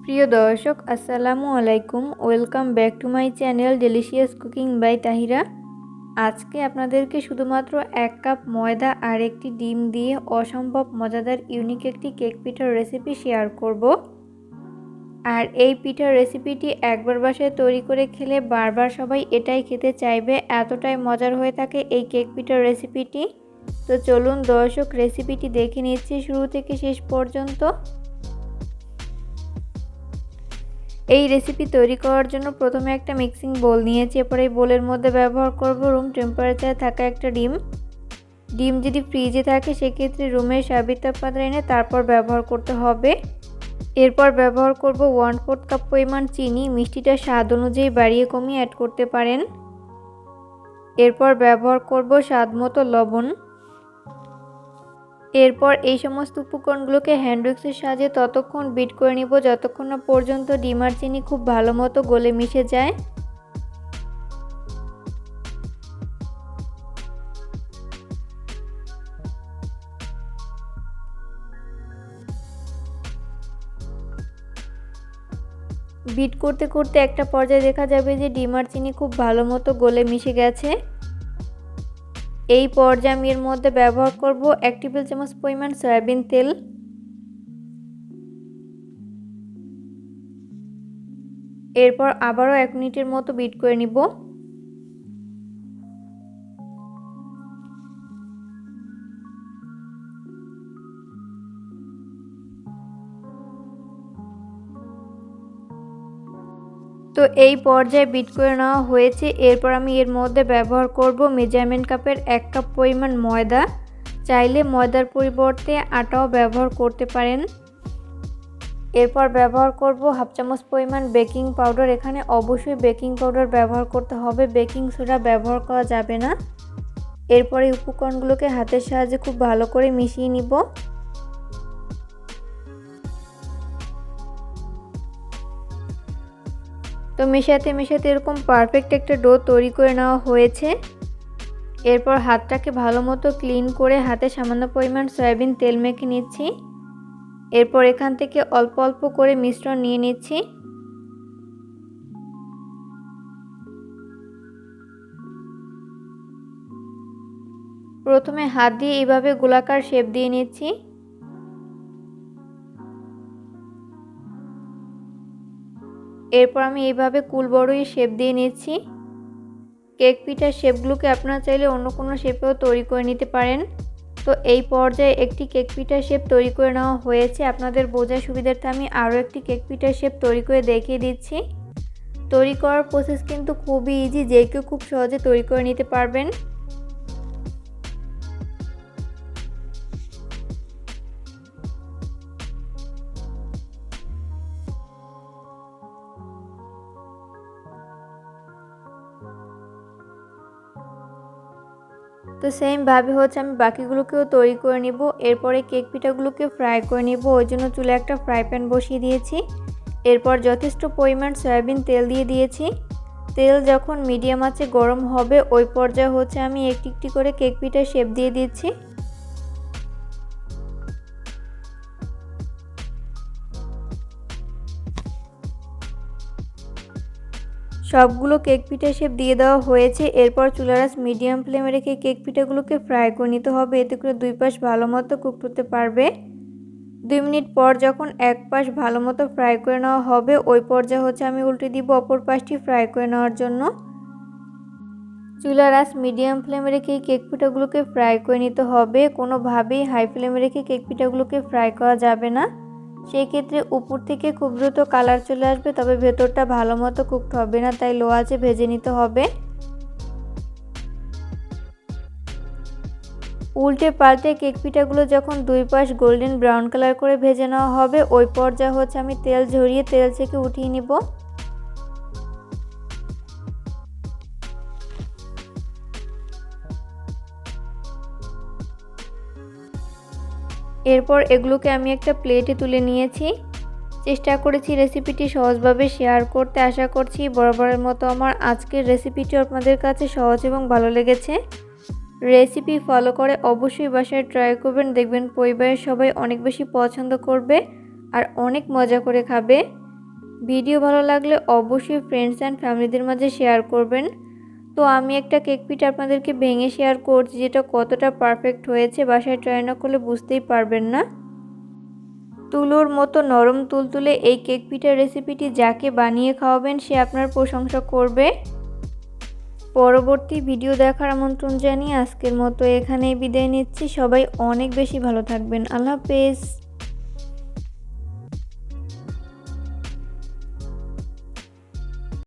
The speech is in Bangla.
প্রিয় দর্শক আসসালামু আলাইকুম, welcome back to my channel delicious cooking by Tahira. আজকে আপনাদেরকে শুধুমাত্র 1 কাপ ময়দা আর একটি ডিম দিয়ে অসম্ভব মজাদার ইউনিক একটি কেক পিঠার রেসিপি শেয়ার করব। আর এই পিঠার রেসিপিটি একবার বাসায় তৈরি করে খেলে বারবার সবাই এটাই খেতে চাইবে, এতটাই মজার হয়ে থাকে এই কেক পিঠার রেসিপিটি। তো চলুন দর্শক রেসিপিটি দেখে নিচ্ছি শুরু থেকে শেষ পর্যন্ত। এই রেসিপি তৈরি করার জন্য প্রথমে একটা মিক্সিং বোল নিয়েছি। এরপর এই বোলের মধ্যে ব্যবহার করব রুম টেম্পারেচারে থাকা একটা ডিম যদি ফ্রিজে থাকে সেক্ষেত্রে রুমের স্বাভাবিক তাপমাত্রা এনে তারপর ব্যবহার করতে হবে। এরপর ব্যবহার করব 1/4 কাপ পরিমাণ চিনি, মিষ্টিটা স্বাদ অনুযায়ী বাড়িয়ে কমিয়ে অ্যাড করতে পারেন। এরপর ব্যবহার করব স্বাদ মতো লবণ। এরপর এই সমস্ত উপকরণগুলোকে হ্যান্ড উইক্সের সাহায্যে ততক্ষণ বিট করে নিব যতক্ষণ না পর্যন্ত ডিম আর চিনি খুব ভালো মতো গলে মিশে যায়। বিট করতে করতে একটা পর্যায়ে দেখা যাবে যে ডিম আর চিনি খুব ভালো মতো গলে মিশে গেছে। এই পর্যায়ে আমি এর মধ্যে ব্যবহার করব 1 টেবিল চামচ পরিমাণ সয়াবিন তেল। এরপর আবারও 1 মিনিটের মতো বিট করে নিব। তো এই পর্যায়ে বিট করে নেওয়া হয়েছে। এরপর আমি এর মধ্যে ব্যবহার করব মেজারমেন্ট কাপের 1 কাপ পরিমাণ ময়দা। চাইলে ময়দার পরিবর্তে আটাও ব্যবহার করতে পারেন। এরপর ব্যবহার করব 1/2 চামচ পরিমাণ বেকিং পাউডার। এখানে অবশ্যই বেকিং পাউডার ব্যবহার করতে হবে, বেকিং সোডা ব্যবহার করা যাবে না। এরপর এই উপকরণগুলোকে হাতের সাহায্যে খুব ভালো করে মিশিয়ে নিব। তো মেশাতে মেশাতে এরকম পারফেক্ট একটা ডো তৈরি করে নেওয়া হয়েছে। এরপর হাতটাকে ভালো মতো ক্লিন করে হাতে সামান্য পরিমাণ সয়াবিন তেল মেখে নিচ্ছি। এরপর এখান থেকে অল্প অল্প করে মিশ্রণ নিয়ে নিচ্ছি। প্রথমে হাত দিয়ে এইভাবে গোলাকার শেপ দিয়ে নিচ্ছি। এরপর আমি এইভাবে কুলবড়ই শেপ দিয়ে নিচ্ছি। কেক পিঠার শেপগুলোকে আপনারা চাইলে অন্য কোনো শেপেও তৈরি করে নিতে পারেন। তো এই পর্যায়ে একটি কেক পিঠার শেপ তৈরি করে নেওয়া হয়েছে। আপনাদের বোঝার সুবিধার্থে আমি আরও একটি কেক পিঠার শেপ তৈরি করে দেখিয়ে দিচ্ছি। তৈরি করার প্রসেস কিন্তু খুবই ইজি, যে কেউ খুব সহজে তৈরি করে নিতে পারবেন। তো সেমভাবে আমি বাকিগুলোকেও তৈরি করে নিব। এরপরে কেক পিঠাগুলোকে ফ্রাই করে নিব, ওই জন্য চুলে একটা ফ্রাই প্যান বসিয়ে দিয়েছি। এরপর যথেষ্ট পরিমাণ সয়াবিন তেল দিয়ে দিয়েছি। তেল যখন মিডিয়াম আঁচে গরম হবে ওই পর্যায়ে আমি একটি একটি করে কেক পিঠার শেপ দিয়ে দিচ্ছি। সবগুলো কেক পিঠা শেপ দিয়ে দেওয়া হয়েছে। এরপর চুলার আঁচ মিডিয়াম ফ্লেমে রেখে কেক পিঠাগুলোকে ফ্রাই করে নিতে হবে, এতে করে দুই পাশ ভালো মতো কুকড হতে পারবে। 2 মিনিট পর যখন এক পাশ ভালো মতো ফ্রাই করে নেওয়া হবে ওই পর্যায়ে আমি উল্টে দিব অপর পাশটি ফ্রাই করে নেওয়ার জন্য। চুলার আঁচ মিডিয়াম ফ্লেমে রেখে কেক পিঠাগুলোকে ফ্রাই করে নিতে হবে, কোনোভাবেই হাই ফ্লেমে রেখে কেক পিঠাগুলোকে ফ্রাই করা যাবে না। সেই ক্ষেত্রে উপর থেকে খুব দ্রুত কালার চলে আসবে, তবে ভেতরটা ভালো মতো কুকড হবে না, তাই লো আঁচে ভেজে নিতে হবে। উল্টে পাল্টে কেক পিঠাগুলো যখন দুই পাশ গোল্ডেন ব্রাউন কালার করে ভেজে নেওয়া হবে ওই পর্যায়ে আমি তেল ঝরিয়ে তেল থেকে উঠিয়ে নিব। এরপর এগুলোকে আমি একটা প্লেটে তুলে নিয়েছি। চেষ্টা করেছি রেসিপিটি সহজভাবে শেয়ার করতে, আশা করছি বরাবরের মতো আমার আজকের রেসিপিটি আপনাদের কাছে সহজ এবং ভালো লেগেছে। রেসিপি ফলো করে অবশ্যই বাসায় ট্রাই করবেন, দেখবেন পরিবারের সবাই অনেক বেশি পছন্দ করবে আর অনেক মজা করে খাবে। ভিডিও ভালো লাগলে অবশ্যই ফ্রেন্ডস অ্যান্ড ফ্যামিলিদের মাঝে শেয়ার করবেন। তো আমি একটা কেক পিঠ আপনাদেরকে ভেঙে শেয়ার করছি, যেটা কতটা পারফেক্ট হয়েছে, বাসায় ট্রাই না করলে বুঝতেই পারবেন না। তুলোর মতো নরম তুলতুলে এই কেক পিঠার রেসিপিটি যাকে বানিয়ে খাওয়াবেন সে আপনার প্রশংসা করবে। পরবর্তী ভিডিও দেখার আমন্ত্রণ জানিয়ে আজকের মতো এখানেই বিদায় নিচ্ছি। সবাই অনেক বেশি ভালো থাকবেন। আল্লাহ হাফেজ।